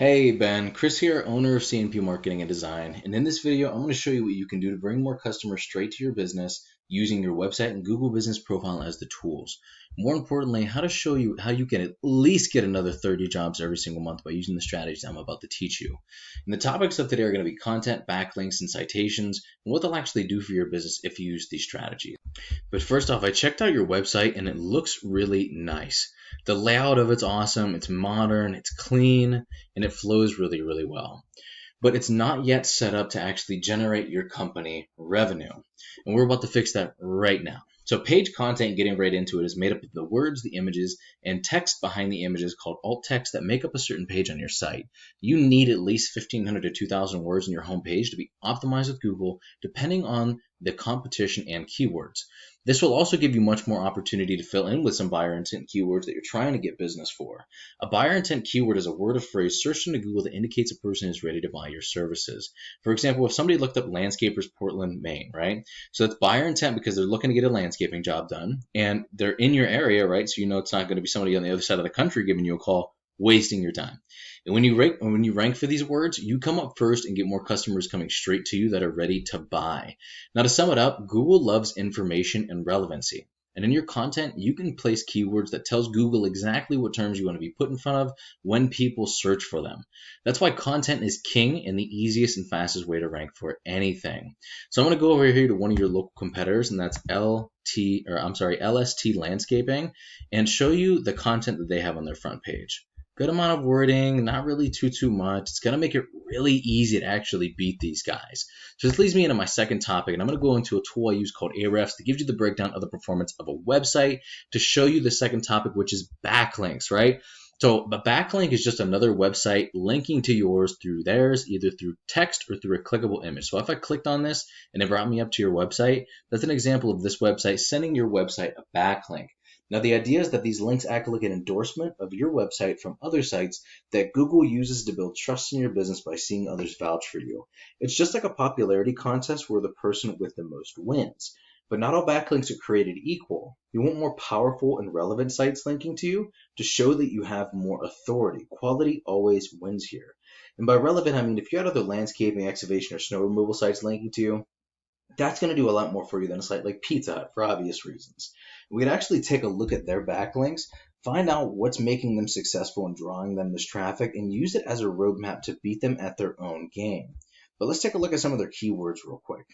Hey Ben, Chris here, owner of C&P Marketing and Design, and in this video I'm going to show you what you can do to bring more customers straight to your business using your website and Google Business Profile as the tools. More importantly, how to show you how you can at least get another 30 jobs every single month by using the strategies I'm about to teach you. And the topics of today are going to be content, backlinks, and citations, and what they'll actually do for your business if you use these strategies. But first off, I checked out your website and it looks really nice. The layout of it's awesome, it's modern, it's clean, and it flows really, really well. But it's not yet set up to actually generate your company revenue. And we're about to fix that right now. So page content, getting right into it, is made up of the words, the images, and text behind the images called alt text that make up a certain page on your site. You need at least 1,500 to 2,000 words in your homepage to be optimized with Google, depending on the competition and keywords. This will also give you much more opportunity to fill in with some buyer intent keywords that you're trying to get business for. A buyer intent keyword is a word or phrase searched into Google that indicates a person is ready to buy your services. For example, if somebody looked up landscapers Portland, Maine, right? So it's buyer intent because they're looking to get a landscaping job done and they're in your area, right? So you know it's not going to be somebody on the other side of the country giving you a call, wasting your time. And when you rank for these words, you come up first and get more customers coming straight to you that are ready to buy. Now, to sum it up, Google loves information and relevancy. And in your content, you can place keywords that tells Google exactly what terms you want to be put in front of when people search for them. That's why content is king and the easiest and fastest way to rank for anything. So I'm going to go over here to one of your local competitors, and that's LST Landscaping, and show you the content that they have on their front page. Good amount of wording, not really too much. It's going to make it really easy to actually beat these guys. So this leads me into my second topic, and I'm going to go into a tool I use called Ahrefs that gives you the breakdown of the performance of a website to show you the second topic, which is backlinks, right? So a backlink is just another website linking to yours through theirs, either through text or through a clickable image. So if I clicked on this and it brought me up to your website, that's an example of this website sending your website a backlink. Now, the idea is that these links act like an endorsement of your website from other sites that Google uses to build trust in your business by seeing others vouch for you. It's just like a popularity contest where the person with the most wins. But not all backlinks are created equal. You want more powerful and relevant sites linking to you to show that you have more authority. Quality always wins here. And by relevant, I mean if you had other landscaping, excavation, or snow removal sites linking to you, that's going to do a lot more for you than a site like Pizza Hut for obvious reasons. We can actually take a look at their backlinks, find out what's making them successful and drawing them this traffic, and use it as a roadmap to beat them at their own game. But let's take a look at some of their keywords real quick.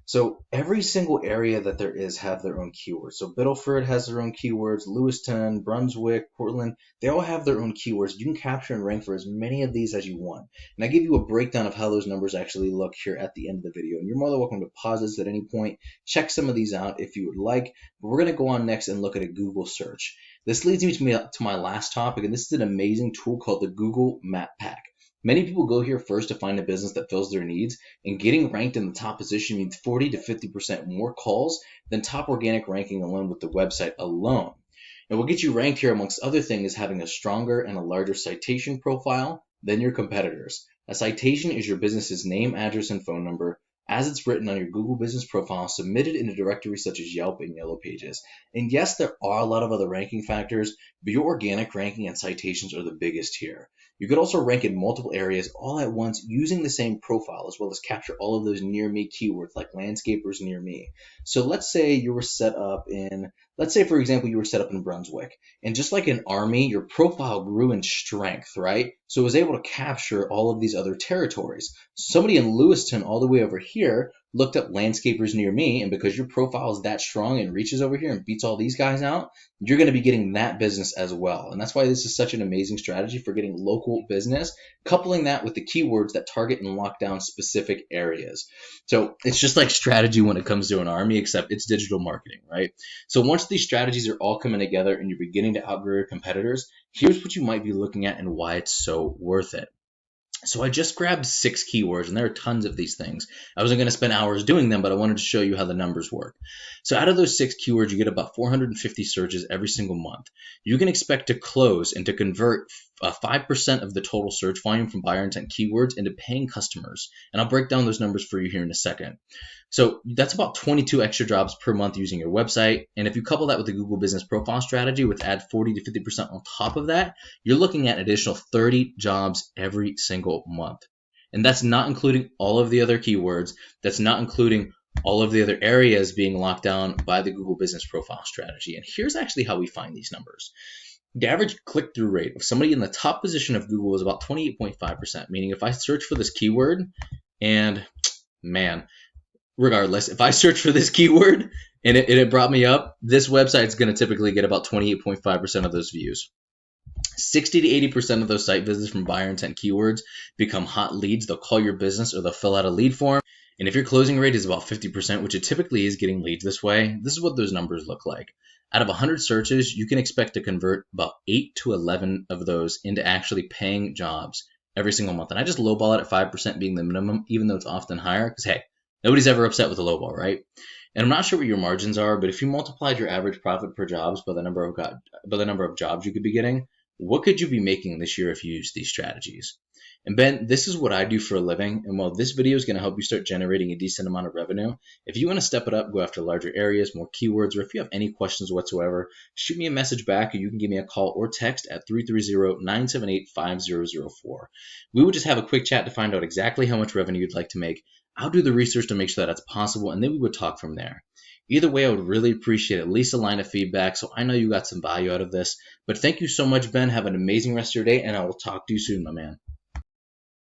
So every single area that there is have their own keywords. So Biddleford has their own keywords, Lewiston, Brunswick, Portland, they all have their own keywords. You can capture and rank for as many of these as you want. And I give you a breakdown of how those numbers actually look here at the end of the video. And you're more than welcome to pause this at any point, check some of these out if you would like. But we're going to go on next and look at a Google search. This leads me to my last topic, and this is an amazing tool called the Google Map Pack. Many people go here first to find a business that fills their needs, and getting ranked in the top position means 40 to 50% more calls than top organic ranking alone with the website alone. And what gets you ranked here, amongst other things, is having a stronger and a larger citation profile than your competitors. A citation is your business's name, address, and phone number as it's written on your Google Business Profile, submitted in a directory such as Yelp and Yellow Pages. And yes, there are a lot of other ranking factors, but your organic ranking and citations are the biggest here. You could also rank in multiple areas all at once using the same profile, as well as capture all of those near me keywords like landscapers near me. So let's say you were set up in, for example, you were set up in Brunswick. And just like an army, your profile grew in strength, right? So it was able to capture all of these other territories. Somebody in Lewiston all the way over here looked up landscapers near me, and because your profile is that strong and reaches over here and beats all these guys out, you're going to be getting that business as well. And that's why this is such an amazing strategy for getting local business, coupling that with the keywords that target and lock down specific areas. So it's just like strategy when it comes to an army, except it's digital marketing, right? So once these strategies are all coming together and you're beginning to outgrow your competitors, here's what you might be looking at and why it's so worth it. So I just grabbed 6 keywords, and there are tons of these things. I wasn't going to spend hours doing them, but I wanted to show you how the numbers work. So out of those 6 keywords, you get about 450 searches every single month. You can expect to close and to convert 5% of the total search volume from buyer intent keywords into paying customers. And I'll break down those numbers for you here in a second. So that's about 22 extra jobs per month using your website. And if you couple that with the Google Business Profile strategy with add 40 to 50% on top of that, you're looking at an additional 30 jobs every single month. And that's not including all of the other keywords. That's not including all of the other areas being locked down by the Google Business Profile strategy. And here's actually how we find these numbers. The average click-through rate of somebody in the top position of Google is about 28.5%, meaning if I search for this keyword, and man, regardless, if I search for this keyword and it brought me up, this website is going to typically get about 28.5% of those views. 60 to 80% of those site visits from buyer intent keywords become hot leads. They'll call your business or they'll fill out a lead form. And if your closing rate is about 50%, which it typically is getting leads this way, this is what those numbers look like. Out of 100 searches, you can expect to convert about 8 to 11 of those into actually paying jobs every single month. And I just lowball it at 5% being the minimum, even though it's often higher, because hey, nobody's ever upset with a lowball, right? And I'm not sure what your margins are, but if you multiplied your average profit per jobs by the number of jobs you could be getting, what could you be making this year if you use these strategies? And Ben, this is what I do for a living. And while this video is going to help you start generating a decent amount of revenue, if you want to step it up, go after larger areas, more keywords, or if you have any questions whatsoever, shoot me a message back, or you can give me a call or text at 330-978-5004. We will just have a quick chat to find out exactly how much revenue you'd like to make. I'll do the research to make sure that that's possible, and then we would talk from there. Either way, I would really appreciate at least a line of feedback so I know you got some value out of this. But thank you so much, Ben. Have an amazing rest of your day, and I will talk to you soon, my man.